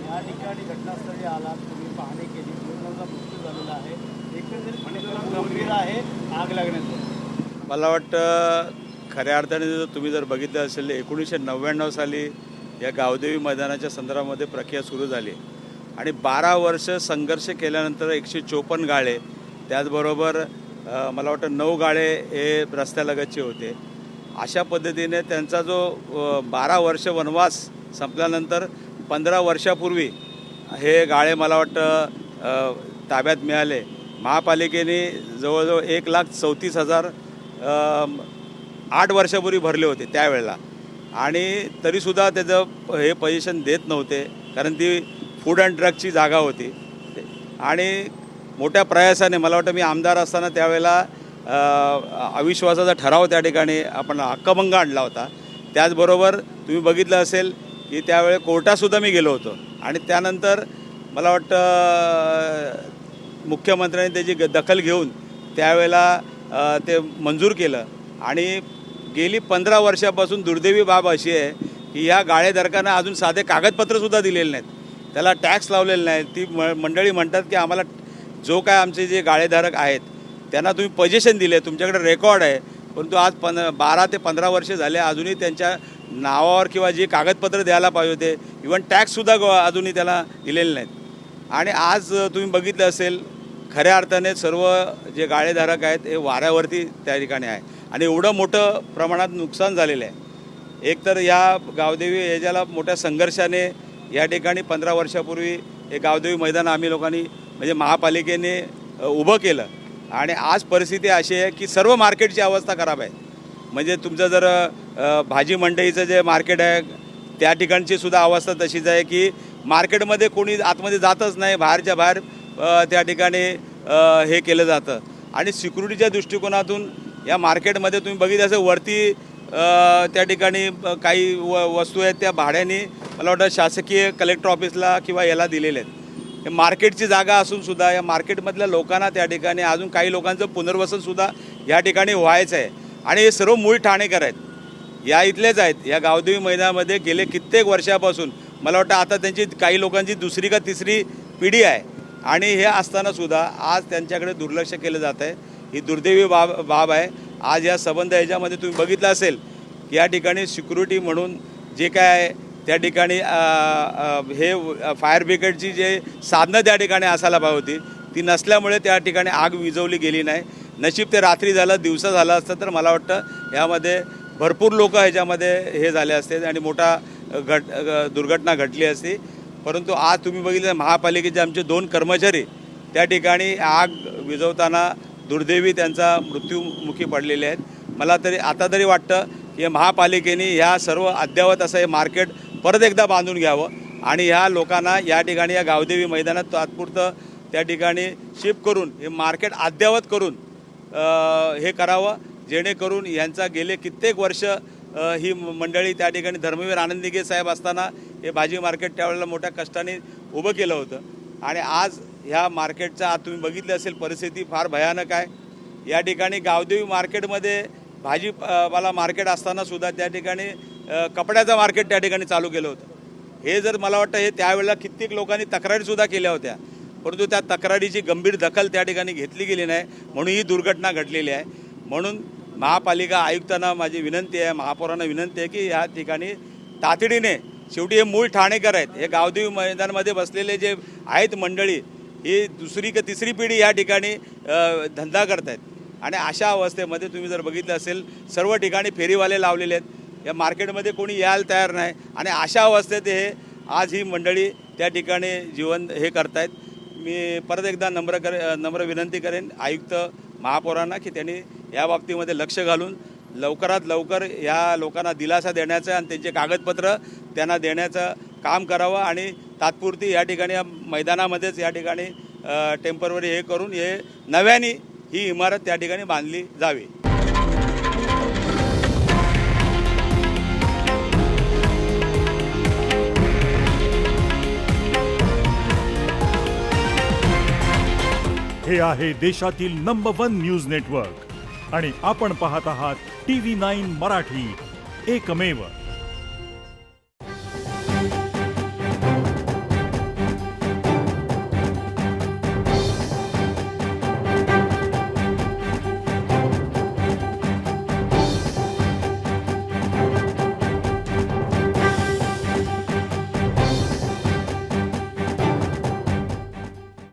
या ठिकाणी घटनास्थळी आलात, तुम्ही पाहणी केली, 2 जणांचा मृत्यू झालेला आहे. एकंदरीत गंभीर आहे आग लागण्याचं. मला वाटतं खऱ्या अर्थाने जर तुम्ही जर बघितलं असेल 1999 साली या गावदेवी मैदानाच्या संदर्भामध्ये प्रक्रिया सुरू झाली आणि 12 वर्ष संघर्ष केल्यानंतर 154 गाळे, त्याचबरोबर मला वाटतं 9 गाळे हे रस्त्यालगतचे होते. अशा पद्धतीने त्यांचा जो 12 वर्ष वनवास संपल्यानंतर 15 वर्षापूर्वी हे गाळे मला वाटतं ताब्यात मिळाले. महापालिकेने जवळजवळ 1,34,000 8 वर्षापूर्वी भरले होते त्यावेळेला आणि तरीसुद्धा त्याचं हे पोझिशन देत नव्हते, कारण ती फूड अँड ड्रगची जागा होती. आणि मोठ्या प्रयासाने मला वाटतं मी आमदार असताना त्यावेळेला अविश्वासाचा ठराव त्या ठिकाणी आपण हक्कभंग आणला होता. त्याचबरोबर तुम्ही बघितलं असेल की त्यावेळे कोर्टातसुद्धा मी गेलो होतो आणि त्यानंतर मला वाटतं मुख्यमंत्र्यांनी त्याची दखल घेऊन त्यावेळेला ते मंजूर केलं. आणि गेली 15 वर्षापासून दुर्दैवी बाब अशी आहे की ह्या गाळेधारकांना अजून साधे कागदपत्रसुद्धा दिलेले नाहीत, त्याला टॅक्स लावलेले नाहीत. ती मंडळी म्हणतात की आम्हाला जो काय आमचे जे गाळेधारक आहेत त्यांना तुम्ही पोझिशन दिले, तुमच्याकडे रेकॉर्ड आहे, परंतु आज 12 ते 15 वर्ष झाले अजूनही त्यांच्या नावावर किंवा जे कागदपत्र द्यायला पाहिजे होते, इव्हन टॅक्ससुद्धा अजूनही त्याला दिलेले नाहीत. आणि आज तुम्ही बघितलं असेल खऱ्या अर्थाने सर्व जे गाळेधारक आहेत हे वाऱ्यावरती त्या ठिकाणी आहे आणि एवढं मोठं प्रमाणात नुकसान झालेलं आहे. एकतर या गावदेवी याच्याला मोठ्या संघर्षाने या ठिकाणी 15 वर्षापूर्वी हे गावदेवी मैदान आम्ही लोकांनी म्हणजे महापालिकेने उभं केलं आणि आज परिस्थिती अशी आहे की सर्व मार्केटची अवस्था खराब आहे. म्हणजे तुमचं जर भाजी मंडईचं जे मार्केट आहे त्या ठिकाणची सुद्धा अवस्था तशीच आहे की मार्केटमध्ये कोणी आतमध्ये जातच नाही, बाहेरच्या बाहेर त्या ठिकाणी हे केलं जातं. आणि सिक्युरिटीच्या दृष्टिकोनातून या मार्केटमध्ये तुम्ही बघितलं असेल वरती त्या ठिकाणी काही वस्तू आहेत त्या भाड्याने मला वाटतं शासकीय कलेक्टर ऑफिसला किंवा याला दिलेले आहेत. हे मार्केटची जागा असूनसुद्धा या मार्केटमधल्या लोकांना त्या ठिकाणी अजून काही लोकांचं पुनर्वसनसुद्धा या ठिकाणी व्हायचं आहे. आणि हे सर्व मूळ ठाणेकर आहेत, या इथलेच आहेत. या गावदेवी मैदानामध्ये गेले कित्येक वर्षापासून मला वाटतं आता त्यांची काही लोकांची 2री का 3री पिढी आहे आणि हे असतानासुद्धा आज त्यांच्याकडे दुर्लक्ष केलं जात आहे. ही दुर्दैवी बाब आहे. आज या संबंध याच्यामध्ये तुम्ही बघितलं असेल की या ठिकाणी सिक्युरिटी म्हणून जे काय त्या ठिकाणी हे फायर ब्रिगेडची जे साधनं त्या ठिकाणी असायला पाहिजे होती ती नसल्यामुळे त्या ठिकाणी आग विझवली गेली नाही. नशीब ते रात्री झालं, दिवसा झालं असतं तर मला वाटतं यामध्ये भरपूर लोक ह्याच्यामध्ये हे झाले असते आणि मोठा दुर्घटना घडली असती. परंतु आज तुम्ही बघितलं महापालिकेचे आमचे 2 कर्मचारी त्या ठिकाणी आग विझवताना दुर्दैवी त्यांचा मृत्युमुखी पडलेले आहेत. मला तरी आता तरी वाटतं की महापालिकेने ह्या सर्व अद्ययावत असं हे मार्केट परत एकदा बांधून घ्यावं आणि ह्या लोकांना या ठिकाणी या गावदेवी मैदानात तात्पुरतं त्या ठिकाणी शिफ्ट करून हे मार्केट अद्ययावत करून हे करावं, जेणेकरून यांचा गेले कित्येक वर्ष ही मंडळी त्या ठिकाणी धर्मवीर आनंदीगे साहेब असताना हे भाजी मार्केट त्यावेळेला मोठ्या कष्टाने उभं केलं होतं. आणि आज ह्या मार्केटचा आज तुम्ही बघितली असेल परिस्थिती फार भयानक आहे. या ठिकाणी गावदेवी मार्केटमध्ये भाजीपाला मार्केट असतानासुद्धा त्या ठिकाणी कपड्याचं मार्केट त्या ठिकाणी चालू केलं होतं. हे जर मला वाटतं हे त्यावेळेला कित्येक लोकांनी तक्रारीसुद्धा केल्या होत्या, परंतु त्या तक्रारीची गंभीर दखल त्या ठिकाणी घेतली गेली नाही, म्हणून ही दुर्घटना घडलेली आहे. म्हणून महापालिका आयुक्तांना माझी विनंती आहे, महापौरांना विनंती आहे की या ठिकाणी तातडीने, शेवटी हे मूळ ठाणेकर आहेत, हे गावदेवी मैदानामध्ये बसलेले जे आहेत मंडळी ही 2री का 3री पिढी या ठिकाणी धंदा करत आहेत. आणि अशा अवस्थेमध्ये तुम्ही जर बघितलं असेल सर्व ठिकाणी फेरीवाले लावलेले आहेत, या मार्केटमध्ये कोणी यायला तयार नाही. आणि अशा अवस्थेत हे आज ही मंडळी त्या ठिकाणी जीवन हे करतायत. मी परत एकदा नम्र विनंती करेन आयुक्त महापौरांना की त्यांनी या बाबतीमध्ये लक्ष घालून लवकरात लवकर या लोकांना दिलासा देण्याचं आणि त्यांचे कागदपत्र त्यांना देण्याचं काम करावं आणि तात्पुरती या ठिकाणी या मैदानामध्येच या ठिकाणी टेम्पररी हे करून हे नव्याने ही इमारत त्या ठिकाणी बांधली जावी. हे आहे देशातील नंबर 1 न्यूज नेटवर्क आणि आपण पाहत आहात TV9 मराठी, एकमेव.